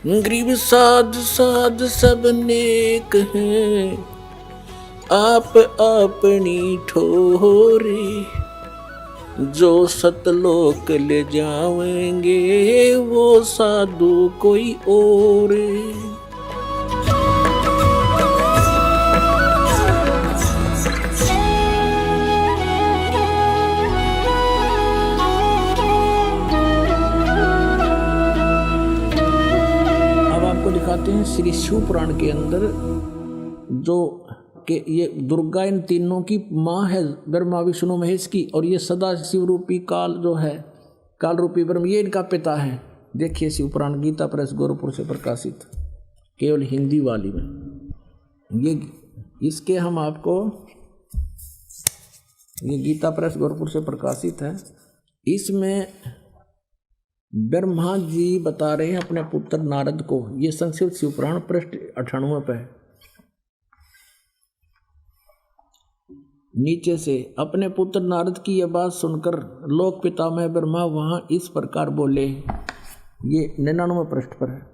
Grieve साध साध सब नेक हैं, आप अपनी ठोरे। जो सतलोक ले जाएंगे वो साधु कोई और। दिखाते हैं श्री शिव पुराण के अंदर जो कि ये दुर्गा इन तीनों की माँ है, ब्रह्मा विष्णु महेश की, और ये सदा शिव रूपी काल जो है, काल रूपी ब्रह्म, ये इनका पिता है। देखिए शिव पुराण गीता प्रेस गोरखपुर से प्रकाशित, केवल हिंदी वाली में। ये इसके हम आपको, ये गीता प्रेस गोरखपुर से प्रकाशित है। इसमें ब्रह्मा जी बता रहे हैं अपने पुत्र नारद को, ये संस्कृत शिवपुराण पृष्ठ 98 पे है। नीचे से अपने पुत्र नारद की यह बात सुनकर लोक पितामह ब्रह्मा वहां इस प्रकार बोले, ये 99 पृष्ठ पर है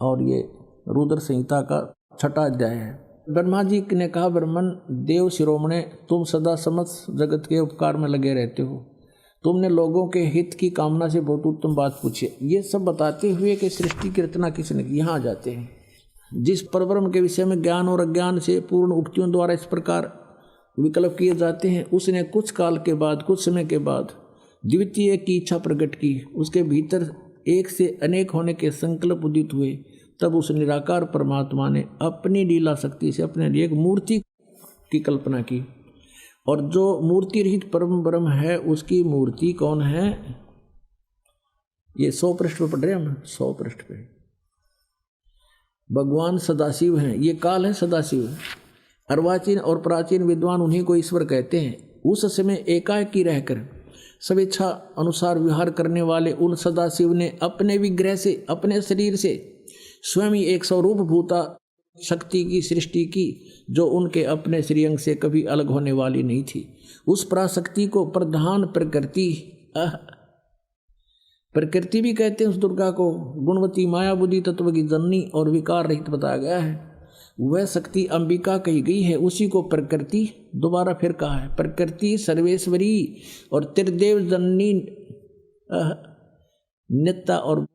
और ये रुद्र संहिता का 6वां अध्याय है। ब्रह्मा जी ने कहा, ब्रह्मन देव शिरोमणे, तुम सदा समस्त जगत के उपकार में लगे रहते हो, तुमने लोगों के हित की कामना से बहुत उत्तम बात पूछी। ये सब बताते हुए कि सृष्टि की रचना किसने की, यहाँ आ जाते हैं। जिस परब्रह्म के विषय में ज्ञान और अज्ञान से पूर्ण उक्तियों द्वारा इस प्रकार विकल्प किए जाते हैं, उसने कुछ काल के बाद, कुछ समय के बाद द्वितीय की इच्छा प्रकट की। उसके भीतर एक से अनेक होने के संकल्प उदित हुए। तब उस निराकार परमात्मा ने अपनी लीला शक्ति से अपने लिए एक मूर्ति की कल्पना की, और जो मूर्ति रहित परम ब्रह्म है उसकी मूर्ति कौन है? ये 100 पृष्ठ पर पढ़ रहे हम, 100 पृष्ठ पे भगवान सदाशिव हैं। ये काल है सदाशिव। अर्वाचीन और प्राचीन विद्वान उन्हीं को ईश्वर कहते हैं। उस समय एकाकी रहकर स्वेच्छा अनुसार विहार करने वाले उन सदाशिव ने अपने विग्रह से, अपने शरीर से स्वयं ही एक स्वरूप भूता शक्ति की सृष्टि की, जो उनके अपने श्रीअंग से कभी अलग होने वाली नहीं थी। उस पराशक्ति को प्रधान प्रकृति भी कहते हैं। उस दुर्गा को गुणवती माया बुद्धि तत्व की जननी और विकार रहित बताया गया है। वह शक्ति अंबिका कही गई है, उसी को प्रकृति दोबारा फिर कहा है। प्रकृति सर्वेश्वरी और त्रिदेव जननी नित्या और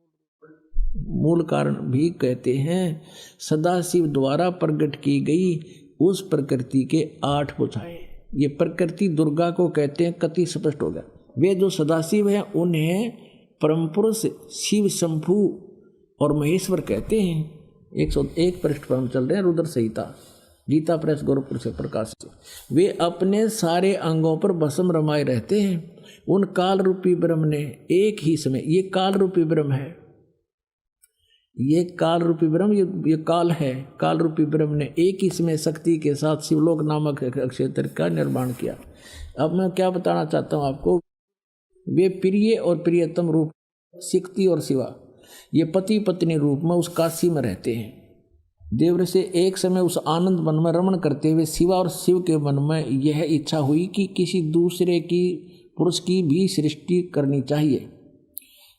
मूल कारण भी कहते हैं। सदाशिव द्वारा प्रकट की गई उस प्रकृति के 8 भुजाएं, ये प्रकृति दुर्गा को कहते हैं। कति स्पष्ट हो गया। वे जो सदाशिव हैं उन्हें परम पुरुष शिव, शंभु और महेश्वर कहते हैं। 101 पृष्ठ पर हम चल रहे हैं, रुद्र संहिता, गीता प्रेस गोरखपुर से प्रकाशित। वे अपने सारे अंगों पर भस्म रमाए रहते हैं। उन काल रूपी ब्रह्म ने एक ही समय, ये काल रूपी ब्रह्म है, ये काल रूपी ब्रह्म, ये काल है, काल रूपी ब्रह्म ने एक ही समय शक्ति के साथ शिवलोक नामक क्षेत्र का निर्माण किया। अब मैं क्या बताना चाहता हूँ आपको, वे प्रिय और प्रियतम रूप शक्ति और शिवा, ये पति पत्नी रूप में उस काशी में रहते हैं। देवर से एक समय उस आनंद मन में रमण करते हुए शिवा और शिव के मन में यह इच्छा हुई कि किसी दूसरे की पुरुष की भी सृष्टि करनी चाहिए,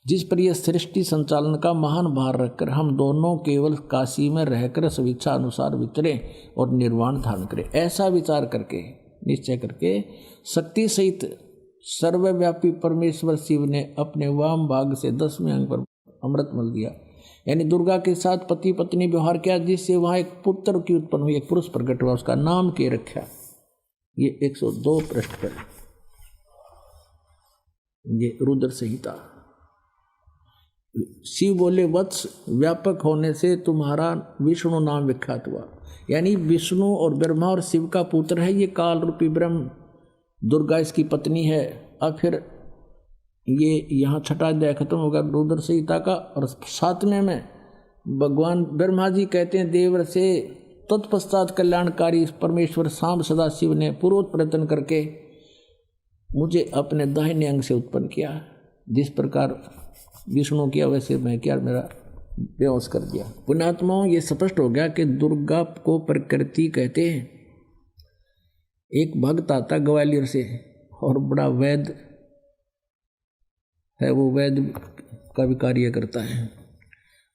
जिस पर यह सृष्टि संचालन का महान भार रखकर हम दोनों केवल काशी में रहकर स्वेच्छा अनुसार विचरें और निर्वाण धारण करें। ऐसा विचार करके, निश्चय करके, शक्ति सहित सर्वव्यापी परमेश्वर शिव ने अपने वाम भाग से 10वें अंग पर अमृत मल दिया, यानी दुर्गा के साथ पति पत्नी व्यवहार किया, जिससे वहाँ एक पुत्र की उत्पन्न हुई, एक पुरुष प्रकट हुआ, उसका नाम के रखा। ये 102 पृष्ठ पर, ये रुद्र संहिता। शिव बोले, वत्स, व्यापक होने से तुम्हारा विष्णु नाम विख्यात हुआ, यानी विष्णु और ब्रह्मा और शिव का पुत्र है ये काल रूपी ब्रह्म। दुर्गा इसकी पत्नी है। अब फिर ये यहाँ 6वां अध्याय खत्म होगा रुद्र संहिता का, और 7वें में भगवान ब्रह्मा जी कहते हैं देवर से, तत्पश्चात कल्याणकारी परमेश्वर सांब सदाशिव ने पूर्वोत्तर प्रयत्न करके मुझे अपने दाहिने अंग से उत्पन्न किया। जिस प्रकार विष्णु किया वैसे मैं किया, मेरा बेहोश कर दिया। पुण्यात्माओं, ये स्पष्ट हो गया कि दुर्गा को प्रकृति कहते हैं। एक भक्त आता ग्वालियर से और बड़ा वैद्य है, वो वैद्य का भी कार्य करता है।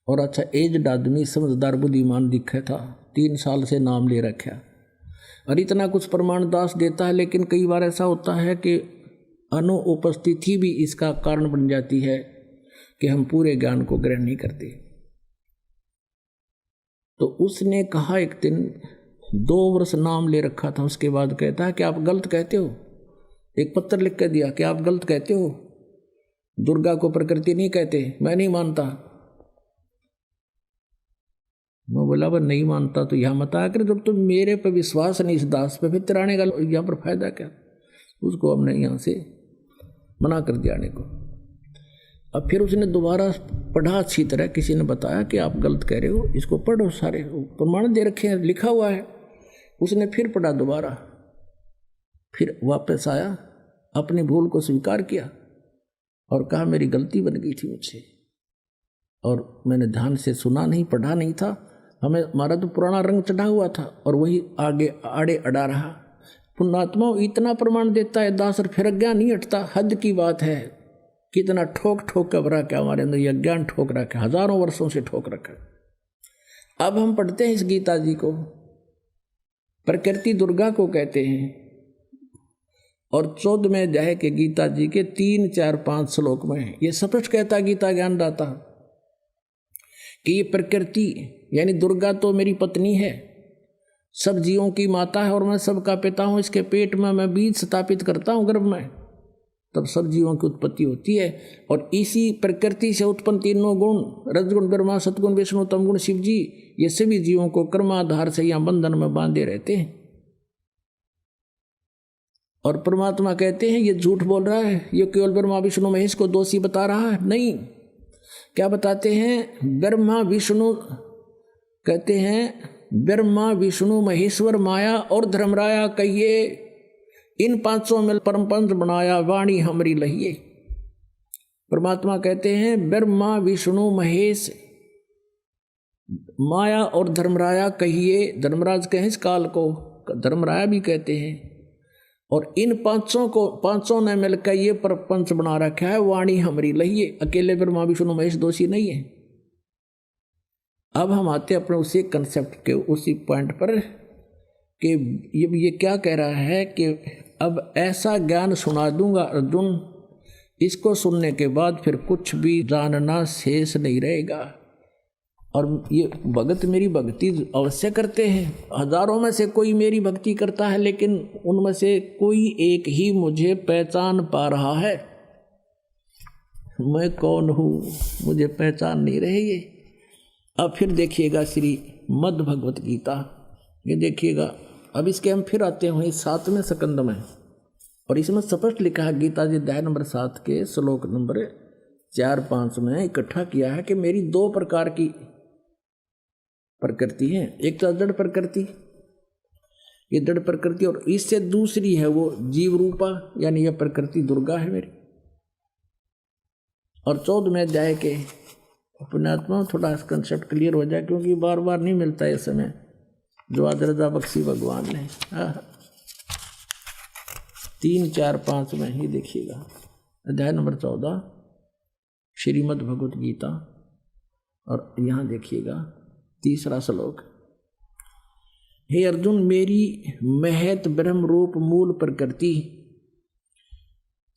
और अच्छा एजड आदमी समझदार बुद्धिमान दिखे था, 3 साल से नाम ले रखा और इतना कुछ प्रमाण दास देता है। लेकिन कई बार ऐसा होता है कि अनुपस्थिति भी इसका कारण बन जाती है कि हम पूरे ज्ञान को ग्रहण नहीं करते। तो उसने कहा एक दिन 2 वर्ष नाम ले रखा था, उसके बाद कहता है कि आप गलत कहते हो। एक पत्र लिख कर दिया कि आप गलत कहते हो, दुर्गा को प्रकृति नहीं कहते, मैं नहीं मानता। मैं बोला वह नहीं मानता तो यह मत आकर, जब तुम मेरे पे विश्वास नहीं इस दास पे, फिर तिराने का यहाँ पर फायदा क्या। उसको हमने यहाँ से मना कर दिया आने को। अब फिर उसने दोबारा पढ़ा अच्छी तरह, किसी ने बताया कि आप गलत कह रहे हो, इसको पढ़ो, सारे प्रमाण दे रखे हैं, लिखा हुआ है। उसने फिर पढ़ा दोबारा, फिर वापस आया, अपनी भूल को स्वीकार किया और कहा मेरी गलती बन गई थी मुझसे और मैंने ध्यान से सुना नहीं, पढ़ा नहीं था। हमारा तो पुराना रंग चढ़ा हुआ था और वही आगे आड़े अड़ा रहा। पुण्यात्मा इतना प्रमाण देता है दास और फिर अज्ञान नहीं हटता। हद की बात है, कितना ठोक ठोक कर भरा क्या हमारे अंदर यह ज्ञान ठोक रखा है, हजारों वर्षों से ठोक रखा है। अब हम पढ़ते हैं इस गीता जी को, प्रकृति दुर्गा को कहते हैं और 14वें अध्याय के गीता जी के 3, 4, 5 श्लोक में ये स्पष्ट कहता गीता ज्ञान दाता कि ये प्रकृति यानी दुर्गा तो मेरी पत्नी है, सब जीवों की माता है और मैं सबका पिता हूँ। इसके पेट में मैं बीज स्थापित करता हूँ गर्भ में, तब सब जीवों की उत्पत्ति होती है। और इसी प्रकृति से उत्पन्न तीनों गुण, रजगुण ब्रह्मा, सतगुण विष्णु, तमगुण शिव जी, ये सभी जीवों को कर्माधार से यहाँ बंधन में बांधे रहते हैं। और परमात्मा कहते हैं ये झूठ बोल रहा है, ये केवल ब्रह्मा विष्णु महेश को दोषी बता रहा है। नहीं, क्या बताते हैं? ब्रह्मा विष्णु कहते हैं, ब्रह्मा विष्णु महेश्वर माया और धर्मराया कहिए, इन 500 में परम पंच बनाया, वाणी हमरी लहिए। परमात्मा कहते हैं ब्रह्मा विष्णु महेश माया और धर्मराया कहिए, धर्मराज कहें इस काल को, धर्मराया भी कहते हैं। और इन 500 ने मिलकर ये प्रपंच बना रखा है, वाणी हमरी लहिए। अकेले ब्रह्मा विष्णु महेश दोषी नहीं है। अब हम आते अपने उसी कंसेप्ट के उसी पॉइंट पर कि ये क्या कह रहा है कि अब ऐसा ज्ञान सुना दूंगा अर्जुन, इसको सुनने के बाद फिर कुछ भी जानना शेष नहीं रहेगा। और ये भगत मेरी भक्ति अवश्य करते हैं, हजारों में से कोई मेरी भक्ति करता है, लेकिन उनमें से कोई एक ही मुझे पहचान पा रहा है। मैं कौन हूँ मुझे पहचान नहीं रहे ये। अब फिर देखिएगा श्री मद् भगवत गीता, ये देखिएगा। अब इसके हम फिर आते हैं 7वें स्कंद में, और इसमें स्पष्ट लिखा है गीता जी अध्याय नंबर 7 के श्लोक नंबर 4-5 में इकट्ठा किया है कि मेरी 2 प्रकार की प्रकृति है। एक तो जड़ प्रकृति, ये जड़ प्रकृति, और इससे दूसरी है वो जीव रूपा, यानी यह प्रकृति दुर्गा है मेरी। और 14वें अध्याय के पुण्यात्मा थोड़ा कंसेप्ट क्लियर हो जाए, क्योंकि बार बार नहीं मिलता है समय जो आज रजा बख्शी भगवान ने। 3, 4, 5 में ही देखिएगा अध्याय नंबर 14 श्रीमद् भगवत गीता, और यहाँ देखिएगा 3रा श्लोक। हे अर्जुन, मेरी महत ब्रह्म रूप मूल प्रकृति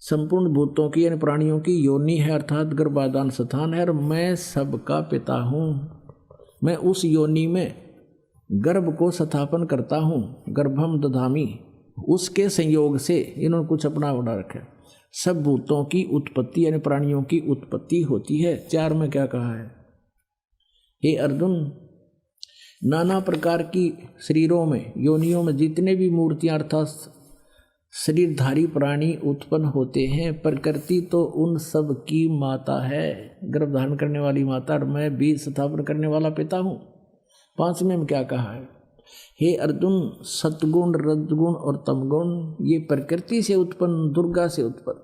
संपूर्ण भूतों की यानी प्राणियों की योनि है, अर्थात गर्भाधान स्थान है, और मैं सबका पिता हूँ। मैं उस योनि में गर्भ को स्थापन करता हूँ, गर्भम दधामी, उसके संयोग से इन्होंने कुछ अपना बना रखा है। सब भूतों की उत्पत्ति यानी प्राणियों की उत्पत्ति होती है। 4 में क्या कहा है? हे अर्जुन, नाना प्रकार की शरीरों में योनियों में जितने भी मूर्तियां अर्थात शरीरधारी प्राणी उत्पन्न होते हैं, प्रकृति तो उन सब की माता है, गर्भ धारण करने वाली माता, और मैं बीज स्थापन करने वाला पिता हूँ। 5वें में क्या कहा है? हे अर्जुन, सतगुण रजगुण और तमगुण ये प्रकृति से उत्पन्न, दुर्गा से उत्पन्न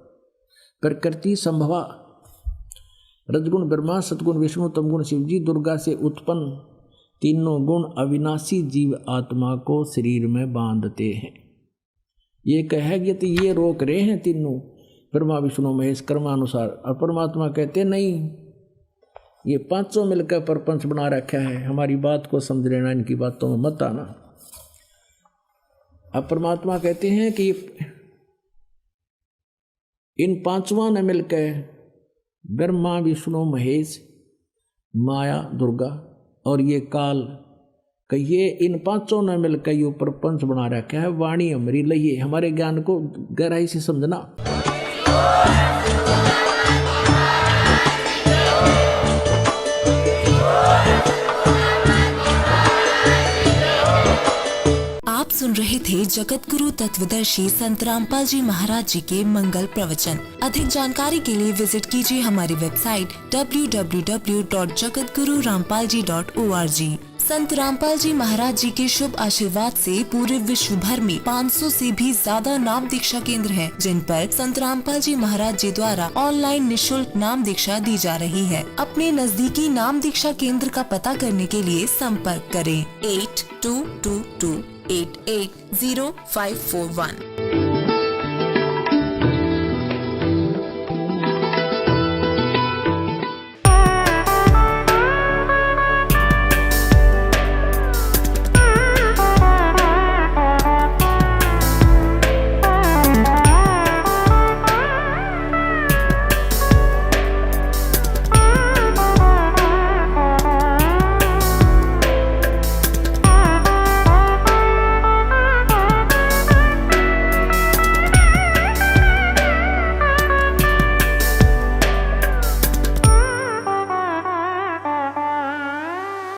प्रकृति संभवा, रजगुण ब्रह्मा, सतगुण विष्णु, तमगुण शिव जी, दुर्गा से उत्पन्न तीनों गुण अविनाशी जीव आत्मा को शरीर में बांधते हैं। ये कहेंगे तो ये रोक रहे हैं तीनों, ब्रह्मा विष्णु महेश कर्मानुसार, और परमात्मा कहते नहीं, ये पांचों मिलकर प्रपंच बना रखा है। हमारी बात को समझ लेना, इनकी बातों में मत आना। अब परमात्मा कहते हैं कि इन पांचों ने मिलकर ब्रह्मा विष्णु महेश माया दुर्गा और ये काल कहिए, इन पांचों ने मिलकर ये प्रपंच बना रखा है। वाणी हमारी लइए, हमारे ज्ञान को गहराई से समझना। आप सुन रहे थे जगत गुरु तत्वदर्शी संत रामपाल जी महाराज जी के मंगल प्रवचन। अधिक जानकारी के लिए विजिट कीजिए हमारी वेबसाइट www.jagatgururampalji.org। संत रामपाल जी महाराज जी के शुभ आशीर्वाद से पूरे विश्व भर में 500 से भी ज्यादा नाम दीक्षा केंद्र हैं, जिन पर संत रामपाल जी महाराज जी द्वारा ऑनलाइन निशुल्क नाम दीक्षा दी जा रही है। अपने नजदीकी नाम दीक्षा केंद्र का पता करने के लिए संपर्क करें 8222880541।